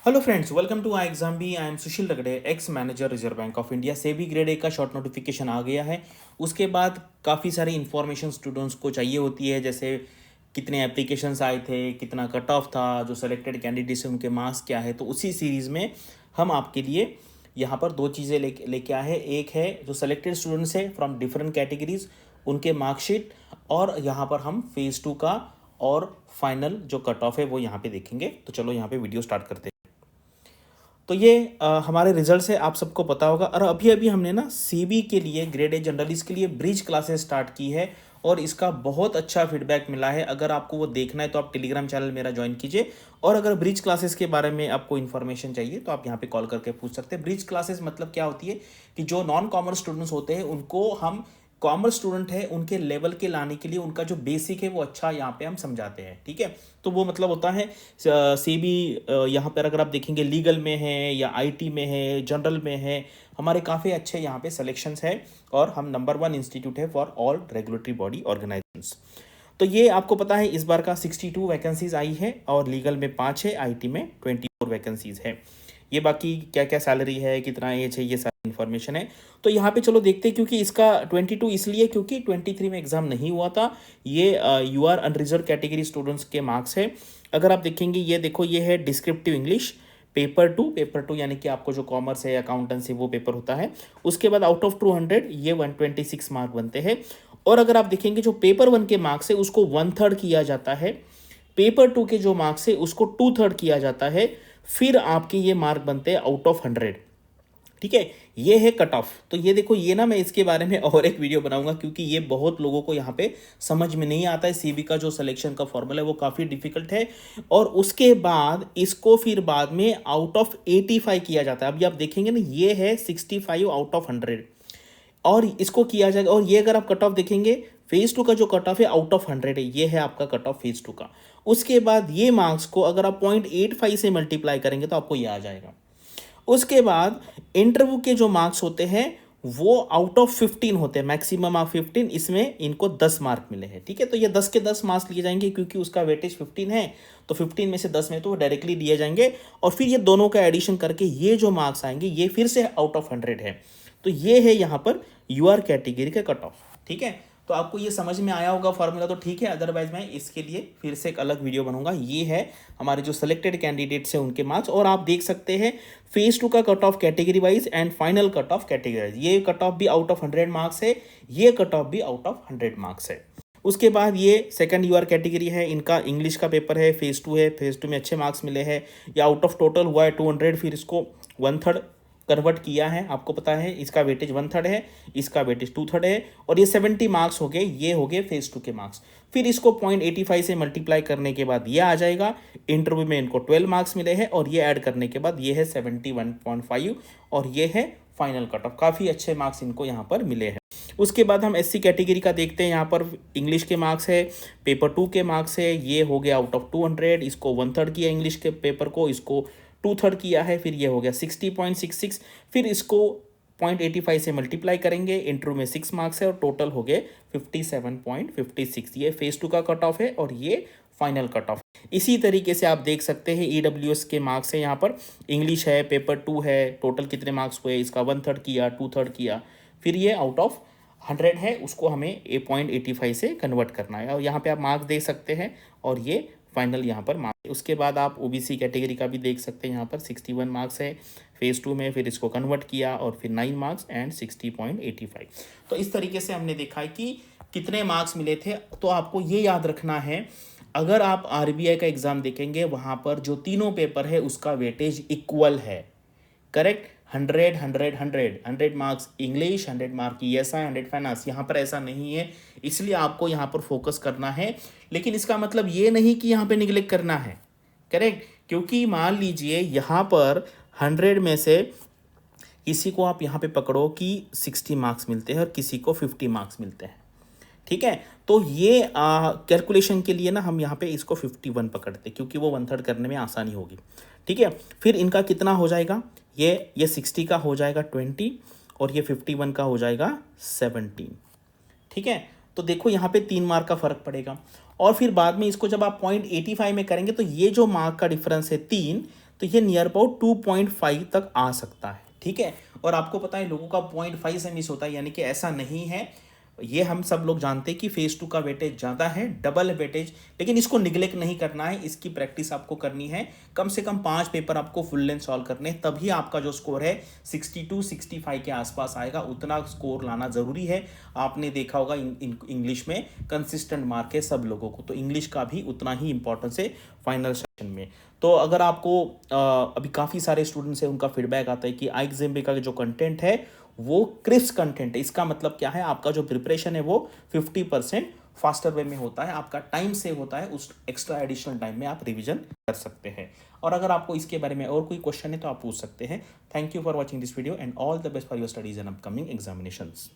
Hello friends, welcome to I exam B. I am Sushil Ragade, ex manager Reserve Bank of India. SEBI grade A का short notification आ गया है। उसके बाद काफ़ी सारी इन्फॉर्मेशन स्टूडेंट्स को चाहिए होती है, जैसे कितने एप्लीकेशंस आए थे, कितना कट ऑफ था, जो सेलेक्टेड कैंडिडेट्स हैं उनके मार्क्स क्या है। तो उसी सीरीज़ में हम आपके लिए यहाँ पर दो चीज़ें लेके आए हैं। एक है जो सेलेक्टेड स्टूडेंट्स है फ्रॉम डिफरेंट कैटेगरीज, उनके मार्कशीट, और यहाँ पर हम फेज़ 2 का और फाइनल जो कट ऑफ है वो यहाँ पे देखेंगे। तो चलो यहाँ पे वीडियो स्टार्ट करते हैं। तो ये हमारे रिजल्ट से आप सबको पता होगा। और अभी अभी हमने ना सीबी के लिए, ग्रेड ए जनरलिस्ट के लिए ब्रिज क्लासेस स्टार्ट की है और इसका बहुत अच्छा फीडबैक मिला है। अगर आपको वो देखना है तो आप टेलीग्राम चैनल मेरा ज्वाइन कीजिए, और अगर ब्रिज क्लासेस के बारे में आपको इन्फॉर्मेशन चाहिए तो आप यहाँ पे कॉल करके पूछ सकते हैं। ब्रिज क्लासेस मतलब क्या होती है कि जो नॉन कॉमर्स स्टूडेंट्स होते हैं उनको हम कॉमर्स स्टूडेंट है उनके लेवल के लाने के लिए उनका जो बेसिक है वो अच्छा यहाँ पे हम समझाते हैं। ठीक है, तो वो मतलब होता है सीबी यहाँ पर अगर आप देखेंगे लीगल में है या आईटी में है, जनरल में है, हमारे काफ़ी अच्छे यहाँ पे सिलेक्शंस है और हम नंबर 1 इंस्टीट्यूट है for all regulatory body organisations. तो ये आपको पता है इस बार का 62 वैकेंसीज आई है और लीगल में 5 है, आईटी में 24 वैकेंसीज है। ये बाकी क्या क्या सैलरी है, कितना एज है, ये सारी इन्फॉर्मेशन है। तो यहाँ पे चलो देखते हैं, क्योंकि इसका 22 इसलिए क्योंकि 23 में एग्जाम नहीं हुआ था। ये U R unreserved category students के मार्क्स है। अगर आप देखेंगे, ये देखो, ये है डिस्क्रिप्टिव इंग्लिश पेपर 2 यानी कि आपको जो कॉमर्स है, अकाउंटेंसी, वो पेपर होता है। उसके बाद आउट ऑफ 200 ये 126 मार्क बनते हैं। और अगर आप देखेंगे जो पेपर 1 के मार्क्स है उसको 1/3 किया जाता है, पेपर 2 के जो मार्क्स है उसको 2/3 किया जाता है, फिर आपके ये मार्क बनते हैं आउट ऑफ 100। ठीक है, ये है कट ऑफ। तो ये देखो, ये ना मैं इसके बारे में और एक वीडियो बनाऊंगा, क्योंकि ये बहुत लोगों को यहाँ पे समझ में नहीं आता है। सीबी का जो सिलेक्शन का फॉर्मूला है वो काफ़ी डिफिकल्ट है। और उसके बाद इसको फिर बाद में आउट ऑफ 85 किया जाता है। अभी आप देखेंगे ना, ये है 65 आउट ऑफ 100 और इसको किया जाएगा। और ये अगर आप कट ऑफ देखेंगे, फेज 2 का जो कट ऑफ है आउट ऑफ 100 है, ये है आपका कट ऑफ फेज 2 का। उसके बाद ये मार्क्स को अगर आप 0.85 से मल्टीप्लाई करेंगे तो आपको ये आ जाएगा। उसके बाद इंटरव्यू के जो मार्क्स होते हैं वो आउट ऑफ 15 होते हैं, मैक्सिमम ऑफ 15। इसमें इनको 10 मार्क मिले हैं। ठीक है, तो ये 10 के 10 मार्क्स लिए जाएंगे, क्योंकि उसका वेटेज 15 है, तो 15 में से 10 में तो डायरेक्टली दिए जाएंगे। और फिर ये दोनों का एडिशन करके ये जो मार्क्स आएंगे ये फिर से आउट ऑफ 100 है। तो ये है यहाँ पर यूआर कैटेगरी का कट ऑफ। ठीक है, तो आपको ये समझ में आया होगा फॉर्मूला, तो ठीक है। अदरवाइज मैं इसके लिए फिर से एक अलग वीडियो बनूंगा। ये है हमारे जो सिलेक्टेड कैंडिडेट्स हैं उनके मार्क्स, और आप देख सकते हैं फेज 2 का cut off category wise and final cut off category wise. ये कट ऑफ भी आउट ऑफ 100 मार्क्स है, ये कट ऑफ भी आउट ऑफ 100 मार्क्स है। उसके बाद ये सेकंड यूआर कैटेगरी है, इनका इंग्लिश का पेपर है, फेज 2 है, फेज 2 में अच्छे मार्क्स मिले हैं। या आउट ऑफ टोटल हुआ है 200, फिर इसको 1/3 कन्वर्ट किया है। आपको पता है इसका वेटेज 1/3 है, इसका वेटेज 2/3 है, और ये 70 मार्क्स हो गए, ये हो गए फेज 2 के मार्क्स। फिर इसको 0.85 से मल्टीप्लाई करने के बाद ये आ जाएगा। इंटरव्यू में इनको 12 मार्क्स मिले हैं, और ये ऐड करने के बाद ये है 71.5, और ये है फाइनल कट ऑफ। काफ़ी अच्छे मार्क्स इनको यहाँ पर मिले हैं। उसके बाद हम एससी कैटेगरी का देखते हैं। यहाँ पर इंग्लिश के मार्क्स है, पेपर 2 के मार्क्स है, ये हो गया आउट ऑफ 200। इसको 1/3 किया इंग्लिश के पेपर को, इसको 2/3 किया है, फिर ये हो गया 60.66। फिर इसको 0.85 से मल्टीप्लाई करेंगे, इंटरव्यू में 6 मार्क्स है, और टोटल हो गए 57.56। ये फेज 2 का कट ऑफ है और ये फाइनल कट ऑफ। इसी तरीके से आप देख सकते हैं ईडब्ल्यूएस के मार्क्स है। यहाँ पर इंग्लिश है, पेपर 2 है, टोटल कितने मार्क्स हुए, इसका 1/3 किया, 2/3 किया, फिर ये आउट ऑफ 100 है, उसको हमें 0.85 से कन्वर्ट करना है, और यहाँ पे आप मार्क्स देख सकते हैं, और ये फाइनल यहाँ पर मार्क्स। उसके बाद आप ओबीसी कैटेगरी का भी देख सकते हैं। यहाँ पर 61 मार्क्स है फेज 2 में, फिर इसको कन्वर्ट किया, और फिर 9 मार्क्स एंड 60.85। तो इस तरीके से हमने देखा है कि कितने मार्क्स मिले थे। तो आपको ये याद रखना है, अगर आप आरबीआई का एग्ज़ाम देखेंगे वहाँ पर जो तीनों पेपर है उसका वेटेज इक्वल है। Correct, 100 marks English, 100 mark ESI, 100 finance. यहाँ पर ऐसा नहीं है, इसलिए आपको यहाँ पर फोकस करना है। लेकिन इसका मतलब ये नहीं कि यहाँ पे निगलेक्ट करना है। करेक्ट, क्योंकि मान लीजिए यहाँ पर 100 में से किसी को आप यहाँ पे पकड़ो कि 60 मार्क्स मिलते हैं और किसी को 50 मार्क्स मिलते हैं। ठीक है, तो ये कैलकुलेशन के लिए ना हम यहाँ पे इसको 51 पकड़ते, क्योंकि वो 1/3 करने में आसानी होगी। ठीक है, फिर इनका कितना हो जाएगा, ये 60 का हो जाएगा 20, और ये 51 का हो जाएगा 17। ठीक है, तो देखो यहाँ पे 3 मार्क का फर्क पड़ेगा। और फिर बाद में इसको जब आप 0.85 में करेंगे तो ये जो मार्क का डिफरेंस है 3, तो ये नियर अबाउट 2.5 तक आ सकता है, ठीक है। और आपको पता है लोगों का 0.5 से मिस होता है, यानी कि ऐसा नहीं है, ये हम सब लोग जानते हैं कि फेज 2 का वेटेज ज़्यादा है, डबल वेटेज, लेकिन इसको निगलेक्ट नहीं करना है, इसकी प्रैक्टिस आपको करनी है। कम से कम 5 पेपर आपको फुल लेंथ सॉल्व करने हैं, तभी आपका जो स्कोर है 62-65 के आसपास आएगा। उतना स्कोर लाना ज़रूरी है। आपने देखा होगा इंग्लिश में कंसिस्टेंट मार्क है सब लोगों को, तो इंग्लिश का भी उतना ही इंपॉर्टेंस है फाइनल सेशन में। तो अगर आपको अभी काफ़ी सारे स्टूडेंट्स हैं, उनका फीडबैक आता है कि iXMB का जो कंटेंट है वो क्रिस्प कंटेंट है। इसका मतलब क्या है, आपका जो प्रिपरेशन है वो 50% फास्टर वे में होता है, आपका टाइम सेव होता है, उस एक्स्ट्रा एडिशनल टाइम में आप रिवीजन कर सकते हैं। और अगर आपको इसके बारे में और कोई क्वेश्चन है तो आप पूछ सकते हैं। Thank you for watching this video and all the best for your studies and upcoming examinations.